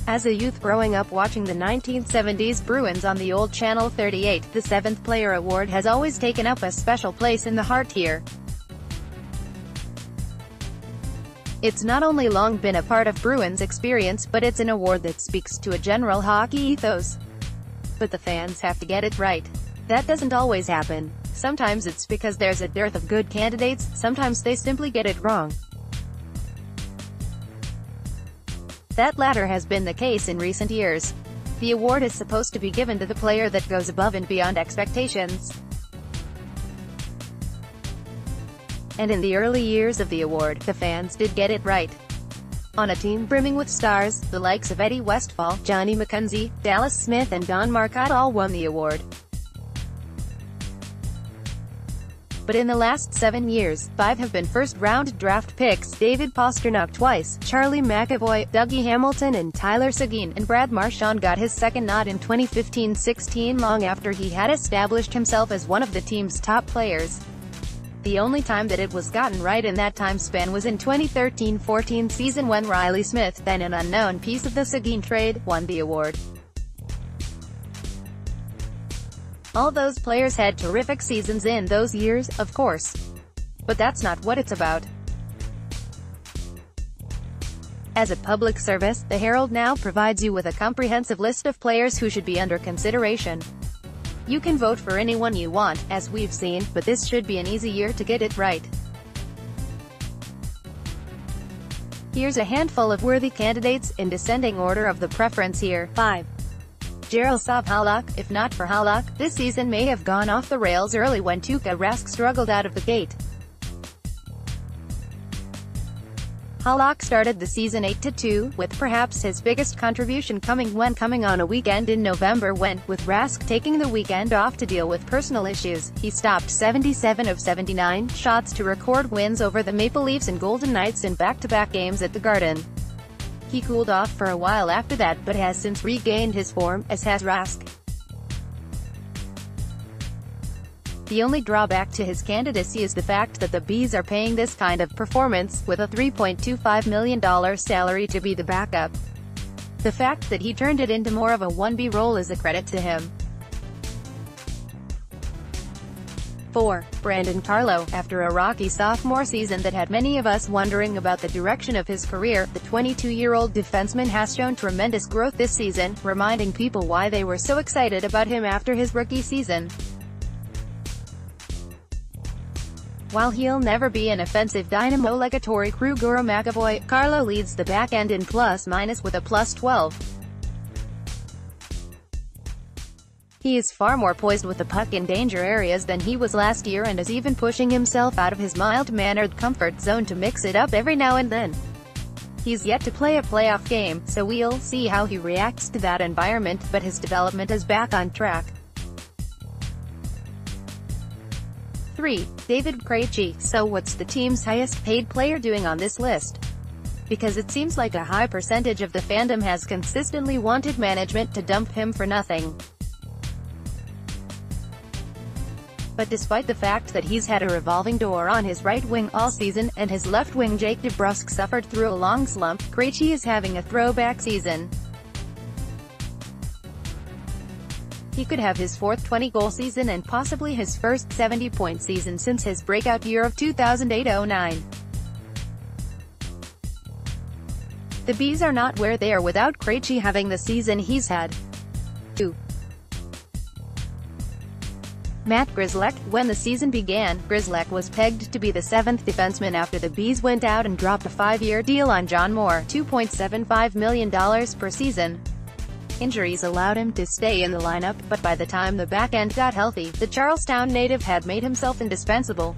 As a youth growing up watching the 1970s Bruins on the old Channel 38, the 7th Player Award has always taken up a special place in the heart here. It's not only long been a part of Bruins experience, but it's an award that speaks to a general hockey ethos. But the fans have to get it right. That doesn't always happen. Sometimes it's because there's a dearth of good candidates, sometimes they simply get it wrong. That latter has been the case in recent years. The award is supposed to be given to the player that goes above and beyond expectations. And in the early years of the award, the fans did get it right. On a team brimming with stars, the likes of Eddie Westfall, Johnny McKenzie, Dallas Smith and Don Marcotte all won the award. But in the last 7 years, 5 have been first-round draft picks: David Pastrnak twice, Charlie McAvoy, Dougie Hamilton and Tyler Seguin, and Brad Marchand got his second nod in 2015-16 long after he had established himself as one of the team's top players. The only time that it was gotten right in that time span was in 2013-14 season when Riley Smith, then an unknown piece of the Seguin trade, won the award. All those players had terrific seasons in those years, of course. But that's not what it's about. As a public service, the Herald now provides you with a comprehensive list of players who should be under consideration. You can vote for anyone you want, as we've seen, but this should be an easy year to get it right. Here's a handful of worthy candidates, in descending order of the preference here. 5. Jaroslav Halak. If not for Halak, this season may have gone off the rails early when Tuukka Rask struggled out of the gate. Halak started the season 8-2, with perhaps his biggest contribution coming on a weekend in November when, with Rask taking the weekend off to deal with personal issues, he stopped 77 of 79 shots to record wins over the Maple Leafs and Golden Knights in back-to-back games at the Garden. He cooled off for a while after that but has since regained his form, as has Rask. The only drawback to his candidacy is the fact that the Bees are paying this kind of performance, with a $3.25 million salary, to be the backup. The fact that he turned it into more of a 1B role is a credit to him. 4. Brandon Carlo. After a rocky sophomore season that had many of us wondering about the direction of his career, the 22-year-old defenseman has shown tremendous growth this season, reminding people why they were so excited about him after his rookie season. While he'll never be an offensive dynamo like a Torrey Krug or a McAvoy, Carlo leads the back end in plus-minus with a +12. He is far more poised with the puck in danger areas than he was last year and is even pushing himself out of his mild-mannered comfort zone to mix it up every now and then. He's yet to play a playoff game, so we'll see how he reacts to that environment, but his development is back on track. 3. David Krejci. So what's the team's highest-paid player doing on this list? Because it seems like a high percentage of the fandom has consistently wanted management to dump him for nothing. But despite the fact that he's had a revolving door on his right wing all season, and his left wing Jake DeBrusk suffered through a long slump, Krejci is having a throwback season. He could have his fourth 20-goal season and possibly his first 70-point season since his breakout year of 2008-09. The Bees are not where they are without Krejci having the season he's had. 2. Matt Grzelcyk. When the season began, Grzelcyk was pegged to be the 7th defenseman after the Bees went out and dropped a 5-year deal on John Moore, $2.75 million per season. Injuries allowed him to stay in the lineup, but by the time the back end got healthy, the Charlestown native had made himself indispensable.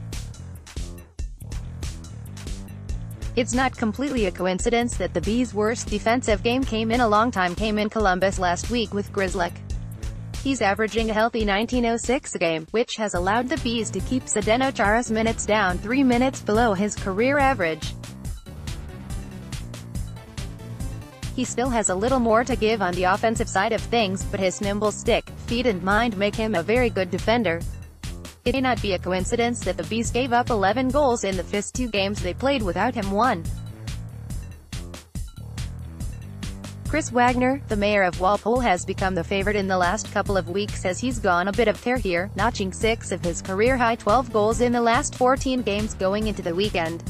It's not completely a coincidence that the Bees' worst defensive game came in Columbus last week with Grzelcyk. He's averaging a healthy 19.06 a game, which has allowed the Bees to keep Zdeno Chara's minutes down 3 minutes below his career average. He still has a little more to give on the offensive side of things, but his nimble stick, feet and mind make him a very good defender. It may not be a coincidence that the Bees gave up 11 goals in the first 2 games they played without him. 1. Chris Wagner, the mayor of Walpole, has become the favorite in the last couple of weeks as he's gone a bit of tear here, notching 6 of his career-high 12 goals in the last 14 games going into the weekend.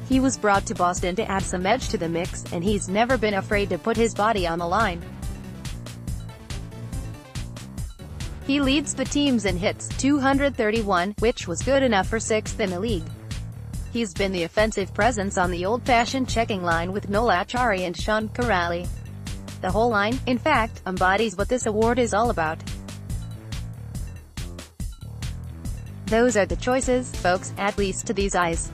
He was brought to Boston to add some edge to the mix, and he's never been afraid to put his body on the line. He leads the teams in hits, 231, which was good enough for 6th in the league. He's been the offensive presence on the old-fashioned checking line with Noel Acciari and Sean Corrali. The whole line, in fact, embodies what this award is all about. Those are the choices, folks, at least to these eyes.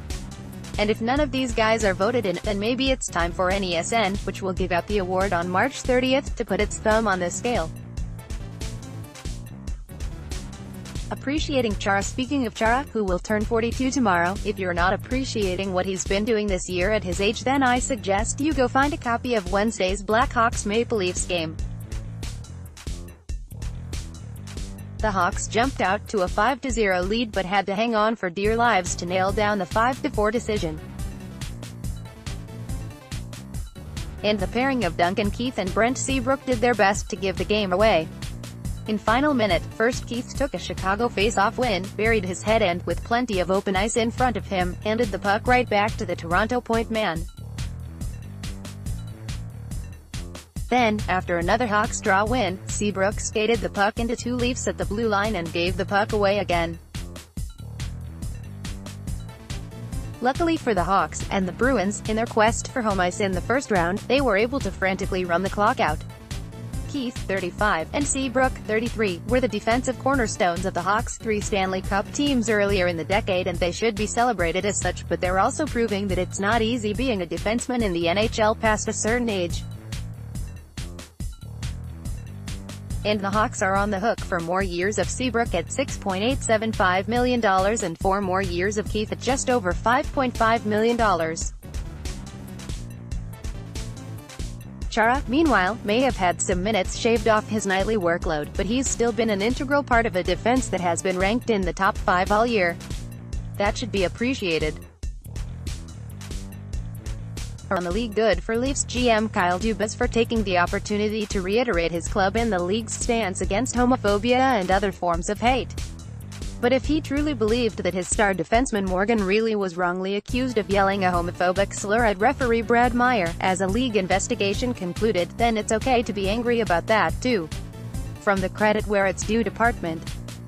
And if none of these guys are voted in, then maybe it's time for NESN, which will give out the award on March 30th, to put its thumb on the scale. Appreciating Chara. Speaking of Chara, who will turn 42 tomorrow, if you're not appreciating what he's been doing this year at his age, then I suggest you go find a copy of Wednesday's Blackhawks-Maple Leafs game. The Hawks jumped out to a 5-0 lead but had to hang on for dear lives to nail down the 5-4 decision. And the pairing of Duncan Keith and Brent Seabrook did their best to give the game away. In final minute, first Keith took a Chicago face-off win, buried his head and, with plenty of open ice in front of him, handed the puck right back to the Toronto point man. Then, after another Hawks draw win, Seabrook skated the puck into 2 Leafs at the blue line and gave the puck away again. Luckily for the Hawks, and the Bruins, in their quest for home ice in the first round, they were able to frantically run the clock out. Keith, 35, and Seabrook, 33, were the defensive cornerstones of the Hawks' 3 Stanley Cup teams earlier in the decade, and they should be celebrated as such, but they're also proving that it's not easy being a defenseman in the NHL past a certain age. And the Hawks are on the hook for more years of Seabrook at $6.875 million and 4 more years of Keith at just over $5.5 million. Chara, meanwhile, may have had some minutes shaved off his nightly workload, but he's still been an integral part of a defense that has been ranked in the top 5 all year. That should be appreciated. On the league, good for Leafs GM Kyle Dubas for taking the opportunity to reiterate his club and the league's stance against homophobia and other forms of hate. But if he truly believed that his star defenseman Morgan really was wrongly accused of yelling a homophobic slur at referee Brad Meyer, as a league investigation concluded, then it's okay to be angry about that, too. From the credit where it's due department,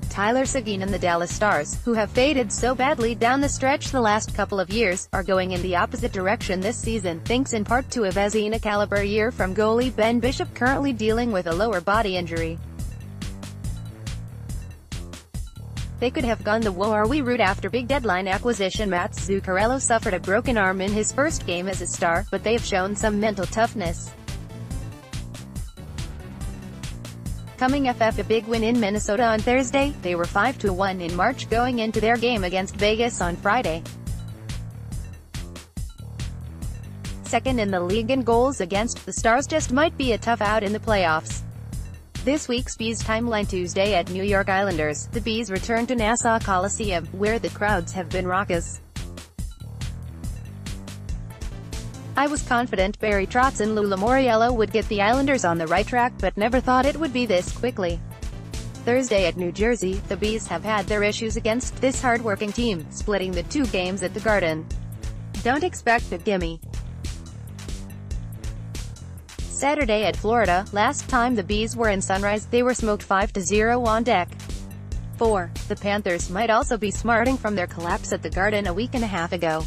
Tyler Seguin and the Dallas Stars, who have faded so badly down the stretch the last couple of years, are going in the opposite direction this season, thanks in part to a Vezina-caliber year from goalie Ben Bishop, currently dealing with a lower body injury. They could have gone the "whoa are we" route after big deadline acquisition. Mats Zuccarello suffered a broken arm in his first game as a Star, but they have shown some mental toughness. Coming off a big win in Minnesota on Thursday, they were 5-1 in March going into their game against Vegas on Friday. Second in the league in goals against, the Stars just might be a tough out in the playoffs. This week's Bees timeline: Tuesday at New York Islanders, the Bees return to Nassau Coliseum, where the crowds have been raucous. I was confident Barry Trotz and Lou Lamoriello would get the Islanders on the right track, but never thought it would be this quickly. Thursday at New Jersey, the Bees have had their issues against this hard-working team, splitting the 2 games at the Garden. Don't expect a gimme. Saturday at Florida, last time the Bees were in Sunrise, they were smoked 5-0 on deck. 4. The Panthers might also be smarting from their collapse at the Garden a week and a half ago.